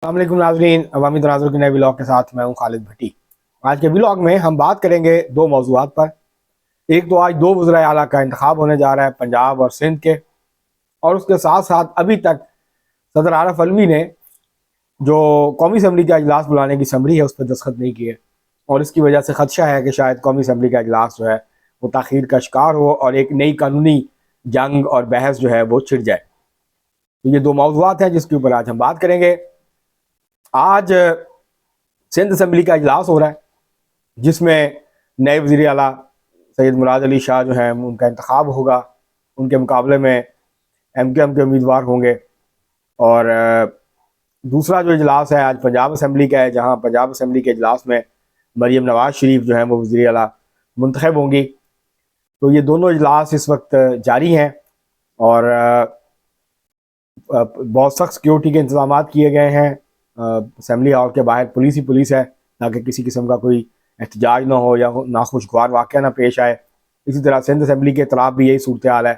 अस्सलामुअलैकुम नाज़रीन, अवामी तनाज़ुर के नए व्लॉग के साथ मैं हूं खालिद भट्टी। आज के व्लॉग में हम बात करेंगे दो मौज़ूआत पर। एक तो आज दो वज़राए आला का इंतखाब होने जा रहा है, पंजाब और सिंध के, और उसके साथ साथ अभी तक सदर आरफ अलवी ने जो कौमी असम्बली का इजलास बुलाने की समरी है उस पर दस्तखत नहीं किए, और इसकी वजह से खदशा है कि शायद कौमी असम्बली का इजलास जो है वो ताख़ीर का शिकार हो और एक नई कानूनी जंग और बहस जो है वो छिड़ जाए। तो ये दो मौज़ूआत हैं जिसके ऊपर आज हम बात करेंगे। आज सिंध असम्बली का इजलास हो रहा है जिसमें नए वज़ीर आला सैयद मुराद अली शाह जो हैं उनका इंतखाब होगा। उनके मुकाबले में MKM के उम्मीदवार होंगे। और दूसरा जो इजलास है आज पंजाब असम्बली का है, जहां पंजाब असम्बली के इजलास में मरीम नवाज शरीफ जो है वो वज़ीर आला मुंतखब होंगी। तो ये दोनों इजलास इस वक्त जारी हैं और बहुत सख्त सिक्योरिटी के इंतजाम किए गए हैं। असम्बली हॉल के बाहर पुलिस ही पुलिस है ताकि किसी किस्म का कोई एहतजाज ना हो या नाखुशगवार वाक़या ना पेश आए। इसी तरह सिंध असम्बली के खिलाफ भी यही सूरत हाल है,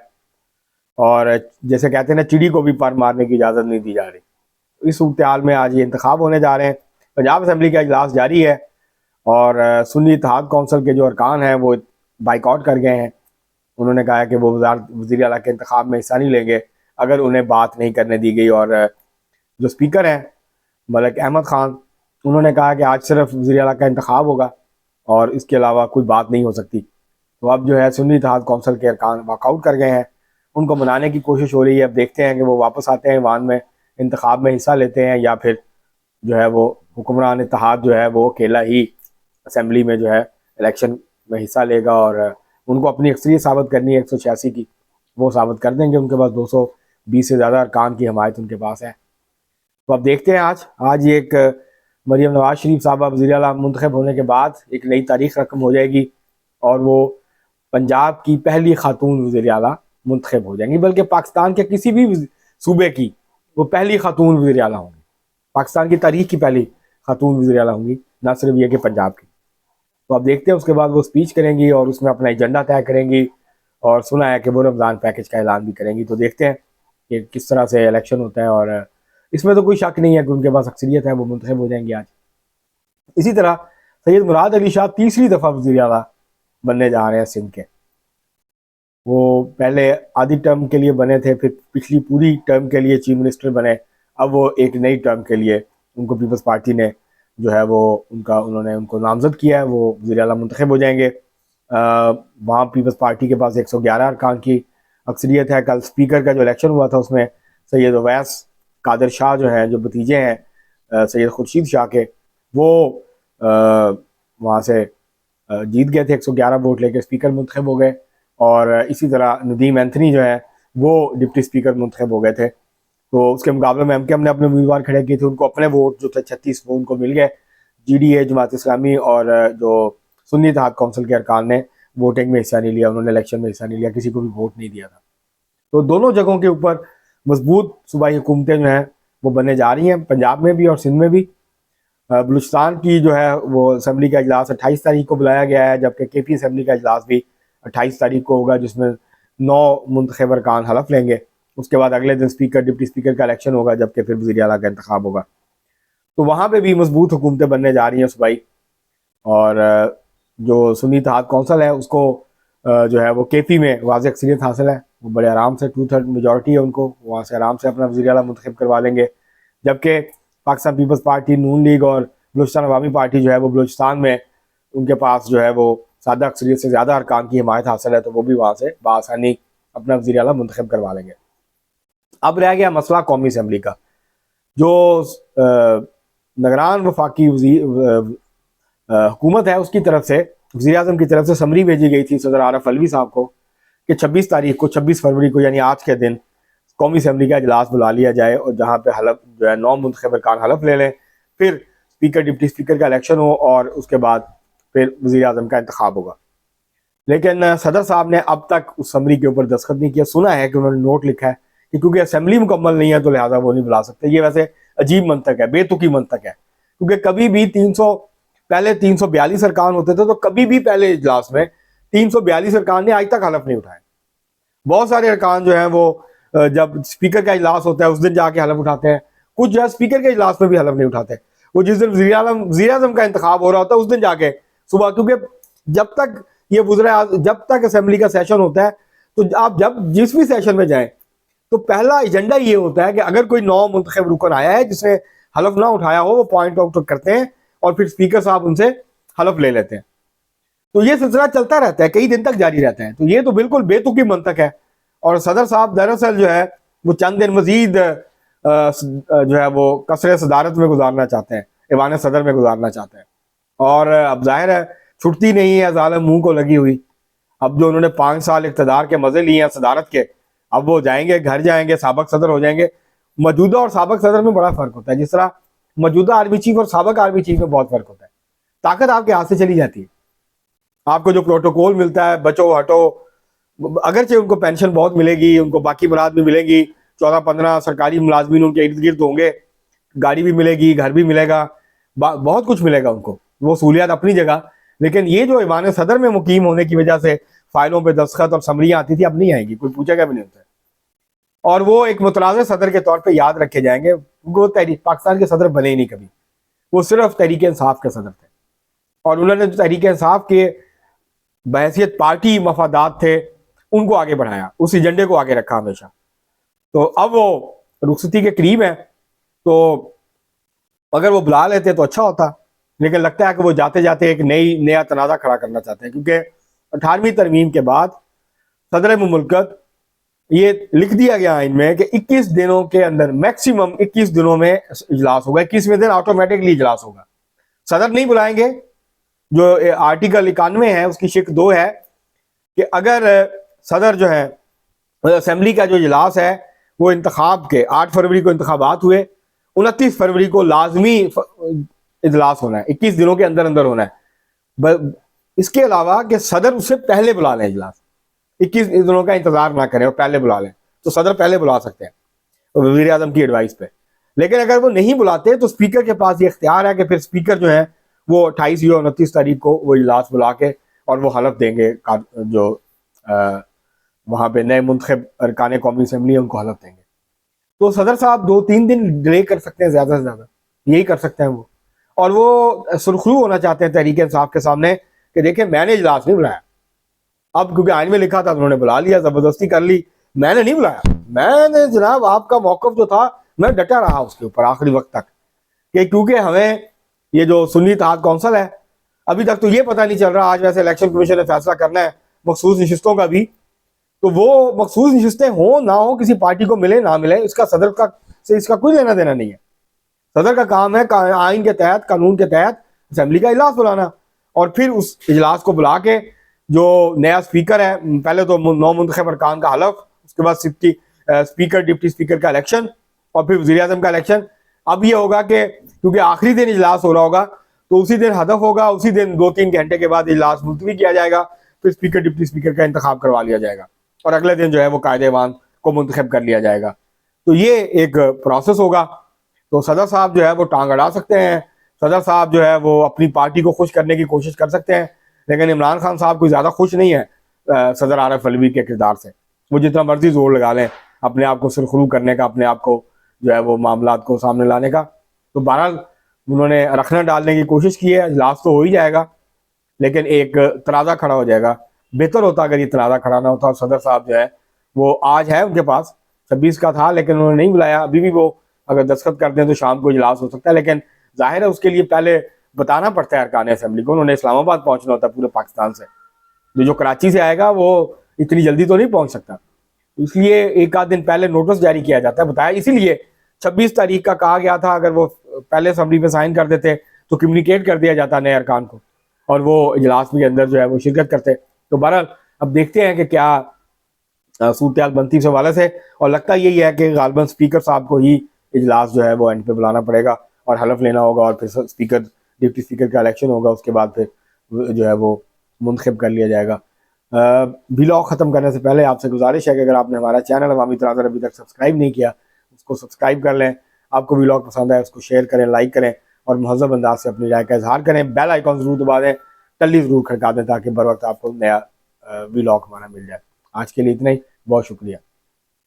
और जैसे कहते हैं ना, चिड़ी को भी पर मारने की इजाज़त नहीं दी जा रही। इस सूरत हाल में आज ये इंतखाब होने जा रहे हैं। पंजाब असम्बली का इजलास जारी है और सुन्नी इत्तेहाद कौंसिल के जो अरकान हैं वो बाइकआउट कर गए हैं। उन्होंने कहा है कि वो वज़ीर आला के इंतखाब में हिस्सा नहीं लेंगे अगर उन्हें बात नहीं करने दी गई। और जो स्पीकर हैं मलिक अहमद ख़ान, उन्होंने कहा कि आज सिर्फ वज़ीर आला का इंतखाब होगा और इसके अलावा कोई बात नहीं हो सकती। तो अब जो है सुन्नी इत्तेहाद कौंसिल के अरकान वॉकआउट कर गए हैं, उनको मनाने की कोशिश हो रही है। अब देखते हैं कि वो वापस आते हैं ईवान में, इंतखाब में हिस्सा लेते हैं, या फिर जो है वो हुक्मरान इत्तेहाद जो है वो अकेला ही असम्बली में जो है इलेक्शन में हिस्सा लेगा और उनको अपनी अक्सरियत साबित करनी है 186 की, वो साबित कर देंगे। उनके पास 220 से ज़्यादा अरकान की हमायत उनके पास है। तो अब देखते हैं आज ये एक मरीम नवाज शरीफ साहबा वज़ीर आला मुंतखब होने के बाद एक नई तारीख रकम हो जाएगी और वो पंजाब की पहली खातून वज़ीर आला मुंतखब हो जाएंगी, बल्कि पाकिस्तान के किसी भी सूबे की वो पहली खातून वज़ीर आला होंगी। पाकिस्तान की तारीख की पहली खातून वज़ीर आला होंगी, ना सिर्फ ये कि पंजाब की। तो अब देखते हैं उसके बाद वो स्पीच करेंगी और उसमें अपना एजेंडा तय करेंगी, और सुना है कि वो रमज़ान पैकेज का ऐलान भी करेंगी। तो देखते हैं कि किस तरह से इलेक्शन होता है, और इसमें तो कोई शक नहीं है कि उनके पास अक्सरियत है, वो मुंतखब हो जाएंगे आज। इसी तरह सैयद मुराद अली शाह तीसरी दफ़ा वज़ीर आला बनने जा रहे हैं सिंध के। वो पहले आधी टर्म के लिए बने थे, फिर पिछली पूरी टर्म के लिए चीफ मिनिस्टर बने। अब वो एक नई टर्म के लिए उनको पीपल्स पार्टी ने जो है वो उन्होंने उनको नामजद किया है, वो वज़ीर आला मुंतखब हो जाएंगे। वहाँ पीपल्स पार्टी के पास 111 अरकान की अक्सरियत है। कल स्पीकर का जो इलेक्शन हुआ था उसमें सैयद अवैस कादर शाह जो हैं, जो भतीजे हैं सैयद खुर्शीद शाह के, वो वहाँ से जीत गए थे। 111 वोट लेकर स्पीकर मुंतखब हो गए, और इसी तरह नदीम एंथनी जो है वो डिप्टी स्पीकर मुंतखब हो गए थे। तो उसके मुकाबले में MKM ने अपने उम्मीदवार खड़े किए थे, उनको अपने वोट जो थे 36 वो उनको मिल गए। GDA जमात इस्लामी और जो सुन्नी इत्तेहाद कौंसिल के अरकान ने वोटिंग में हिस्सा नहीं लिया, उन्होंने इलेक्शन में हिस्सा नहीं लिया, किसी को भी वोट नहीं दिया था। तो दोनों जगहों के ऊपर मजबूत सूबाई हुकूमतें जो हैं वो बनने जा रही हैं, पंजाब में भी और सिंध में भी। बलूचिस्तान की जो है वो असम्बली का इजलास 28 तारीख को बुलाया गया है, जबकि KP असम्बली का इजलास भी 28 तारीख को होगा, जिसमें 9 मुंतखब अरकान हलफ लेंगे। उसके बाद अगले दिन स्पीकर डिप्टी स्पीकर का इलेक्शन होगा, जबकि फिर वज़ीर आला का इंतखाब होगा। तो वहाँ पर भी मजबूत हुकूमतें बनने जा रही हैं सूबाई। और जो सुन्नी इत्तेहाद कौंसिल है उसको जो है वो KP में वाज़ेह अक्सरियत हासिल है, वो बड़े आराम से 2/3 मेजॉरिटी है उनको, वहाँ से आराम से अपना वज़ीर आला मुंतखब करवा लेंगे। जबकि पाकिस्तान पीपल्स पार्टी, नून लीग और बलूचिस्तान अवामी पार्टी जो है वो बलूचिस्तान में उनके पास जो है वो सादा अक्सरियत से ज़्यादा अरकान की हिमायत हासिल है, तो वो भी वहाँ से बआसानी अपना वज़ीर आला मुंतखब करवा लेंगे। अब रह गया मसला कौमी असम्बली का। जो निगरान वफाकी हुकूमत है उसकी तरफ से वज़ीर आज़म की तरफ से समरी भेजी गई थी सदर आरफ अलवी साहब को कि 26 फरवरी को यानी आज के दिन कौमी असम्बली का इजलास बुला लिया जाए, और जहाँ पे हलफ जो है 9 मुंतखब अरकान हलफ ले लें, फिर स्पीकर डिप्टी स्पीकर का इलेक्शन हो और उसके बाद फिर वज़ीर आज़म का इंतखाब होगा। लेकिन सदर साहब ने अब तक उस समरी के ऊपर दस्तखत नहीं किया। सुना है कि उन्होंने नोट लिखा है कि क्योंकि असम्बली मुकम्मल नहीं है तो लिहाजा वो नहीं बुला सकते। ये वैसे अजीब मंतक है, बेतुकी मंतक है, क्योंकि कभी भी 300 पहले 342 अरकान होते थे, तो कभी भी पहले इजलास में 342 अरकान ने आज तक हलफ नहीं उठाए। बहुत सारे अरकान जो हैं वो जब स्पीकर का इजलास होता है उस दिन जाके हलफ उठाते हैं, कुछ जो है स्पीकर के इजलास में भी हलफ नहीं उठाते। वो जिस दिन वज़ीर आज़म का इंतखाब हो रहा होता है उस दिन जाके सुबह, क्योंकि जब तक ये जब तक असेंबली का सेशन होता है, तो आप जब जिस भी सेशन में जाएं तो पहला एजेंडा ये होता है कि अगर कोई नौ मुंतखब रुकन आया है जिसने हलफ ना उठाया हो, वो पॉइंट आउट करते हैं और फिर स्पीकर साहब उनसे हलफ ले लेते हैं। तो ये सिलसिला चलता रहता है, कई दिन तक जारी रहता है। तो ये तो बिल्कुल बेतुकी मंतक है। और सदर साहब दरअसल जो है वो चंद दिन मजीद जो है वो कसरे सदारत में गुजारना चाहते हैं, ऐवान सदर में गुजारना चाहते हैं। और अब जाहिर है छुट्टी नहीं है जालिम मुंह को लगी हुई। अब जो उन्होंने 5 साल इक़्तिदार के मजे लिए हैं सदारत के, अब वो जाएंगे, घर जाएंगे, साबक सदर हो जाएंगे। मौजूदा और साबक सदर में बड़ा फर्क होता है। जिस तरह मौजूदा आर्मी चीफ और साबक आर्मी चीफ में बहुत फर्क होता है। ताकत आपके हाथ से चली जाती है। आपको जो प्रोटोकॉल मिलता है, बचो हटो, अगरचे उनको पेंशन बहुत मिलेगी, उनको बाकी मुराद भी मिलेगी, 14-15 सरकारी मुलाजमीन उनके इर्द गिर्द होंगे, गाड़ी भी मिलेगी, घर भी मिलेगा, बहुत कुछ मिलेगा उनको, वो सहूलियात अपनी जगह। लेकिन ये जो ऐवान सदर में मुकीम होने की वजह से फाइलों पे दस्तखत और समरियाँ आती थी, अब नहीं आएंगी, कोई पूछेगा भी नहीं होता है। और वो एक मुतनाज़ सदर के तौर पे याद रखे जाएंगे। वो पाकिस्तान के सदर बने ही नहीं कभी, वो सिर्फ तहरीक इंसाफ के सदर थे। और उन्होंने जो तहरीक इंसाफ के बहैसियत पार्टी मफादात थे उनको आगे बढ़ाया, उस एजेंडे को आगे रखा हमेशा। तो अब वो रुखसती के करीब है, तो अगर वो बुला लेते तो अच्छा होता। लेकिन लगता है कि वो जाते जाते एक नया तनाज़ा खड़ा करना चाहते हैं, क्योंकि 18वीं तरमीम के बाद सदर मुमलकत ये लिख दिया गया आइन में कि 21 दिनों के अंदर, मैक्सिमम 21 दिनों में इजलास होगा। 21वें दिन ऑटोमेटिकली इजलास होगा, सदर नहीं बुलाएंगे। जो आर्टिकल 91 है उसकी शिक 2 है कि अगर सदर जो है असेंबली का जो इजलास है वो इंतखाब के 8 फरवरी को इंतखाबात हुए, 29 फरवरी को लाजमी इजलास होना है, 21 दिनों के अंदर अंदर होना है। इसके अलावा कि सदर उससे पहले बुला लें इजलास, 21 दिनों का इंतजार ना करें और पहले बुला लें, तो सदर पहले बुला सकते हैं वज़ीर आज़म की एडवाइस पे। लेकिन अगर वो नहीं बुलाते तो स्पीकर के पास ये इख्तियार है कि फिर स्पीकर जो है वो 28 या 29 तारीख को वो इजलास बुला के और वो हलफ देंगे, जो वहाँ पे नए मुंतखब अरकान कौमी असम्बली उनको हलफ देंगे। तो सदर साहब 2-3 दिन डिले कर सकते हैं, ज़्यादा से ज़्यादा यही कर सकते हैं वो। और वो सुरखरू होना चाहते हैं तहरीक इंसाफ के सामने कि देखें मैंने इजलास नहीं बुलाया। अब क्योंकि आइन में लिखा था उन्होंने बुला लिया, ज़बरदस्ती कर ली, मैंने नहीं बुलाया। मैंने जनाब आपका मौक़िफ़ जो था मैं डटा रहा उसके ऊपर आखिरी वक्त तक, कि क्योंकि हमें ये जो सुन्नी इत्तेहाद कौंसिल है अभी तक तो ये पता नहीं चल रहा। आज वैसे इलेक्शन कमीशन ने फैसला करना है मखसूस नशिस्तों का भी, तो वो मखसूस नशिस्तें हो ना हो, किसी पार्टी को मिले ना मिले, इसका सदर का से इसका कोई लेना देना नहीं है। सदर का काम है आइन के तहत, कानून के तहत असेंबली का इजलास बुलाना और फिर उस इजलास को बुला के जो नया स्पीकर है, पहले तो 9 मुंतखब अरकान का हलफ, उसके बाद स्पीकर डिप्टी स्पीकर का इलेक्शन और फिर वज़ीर आज़म का इलेक्शन। अब ये होगा कि क्योंकि आखिरी दिन इजलास हो रहा होगा तो उसी दिन हदफ होगा, उसी दिन 2-3 घंटे के बाद इजलास मुलतवी किया जाएगा, फिर स्पीकर डिप्टी स्पीकर का इंतखाब करवा लिया जाएगा और अगले दिन जो है वो कायदे-ए-ईमान को मुंतखब कर लिया जाएगा। तो ये एक प्रोसेस होगा। तो सदर साहब जो है वो टांग अड़ा सकते हैं, सदर साहब जो है वो अपनी पार्टी को खुश करने की कोशिश कर सकते हैं। लेकिन इमरान खान साहब कोई ज़्यादा खुश नहीं है सदर आरिफ अलवी के किरदार से। वो जितना मर्जी जोर लगा लें अपने आप को सुरखरू करने का, अपने आप को जो है वो मामलात को सामने लाने का, तो बहरहाल उन्होंने रखना डालने की कोशिश की है। इजलास तो हो ही जाएगा लेकिन एक तनाज़ा खड़ा हो जाएगा। बेहतर होता अगर ये तनाज़ा खड़ा ना होता और सदर साहब जो है वो आज है उनके पास, 26 का था लेकिन उन्होंने नहीं बुलाया। अभी भी वो अगर दस्तखत कर दें तो शाम को इजलास हो सकता है, लेकिन जाहिर है उसके लिए पहले बताना पड़ता है अरकान असेंबली को। उन्होंने इस्लामाबाद पहुंचना होता है पूरे पाकिस्तान से, जो कराची से आएगा वो इतनी जल्दी तो नहीं पहुंच सकता, इसलिए एक आध दिन पहले नोटिस जारी किया जाता है। बताया इसीलिए 26 तारीख का कहा गया था, अगर वो पहले असेंबली में साइन कर देते तो कम्युनिकेट कर दिया जाता नए अरकान को और वो इजलास के अंदर जो है वो शिरकत करते। तो बहरहाल अब देखते हैं कि क्या सूरत बनती इस हवाले से, और लगता यही है कि गालिबन स्पीकर साहब को ही इजलास जो है वो एंड पे बुलाना पड़ेगा और हलफ लेना होगा और फिर स्पीकर डिप्टी स्पीकर का इलेक्शन होगा, उसके बाद फिर जो है वो मुंतखब कर लिया जाएगा। व्लॉग ख़त्म करने से पहले आपसे गुजारिश है कि अगर आपने हमारा चैनल अवामी तनाज़ुर अभी तक सब्सक्राइब नहीं किया उसको सब्सक्राइब कर लें। आपको व्लॉग पसंद आए उसको शेयर करें, लाइक करें और महज़ब अंदाज से अपनी राय का इजहार करें। बेल आइकॉन ज़रूर दबा दें, टल्ली ज़रूर खड़का दें ताकि बर वक्त आपको नया व्लॉग हमारा मिल जाए। आज के लिए इतना ही, बहुत शुक्रिया।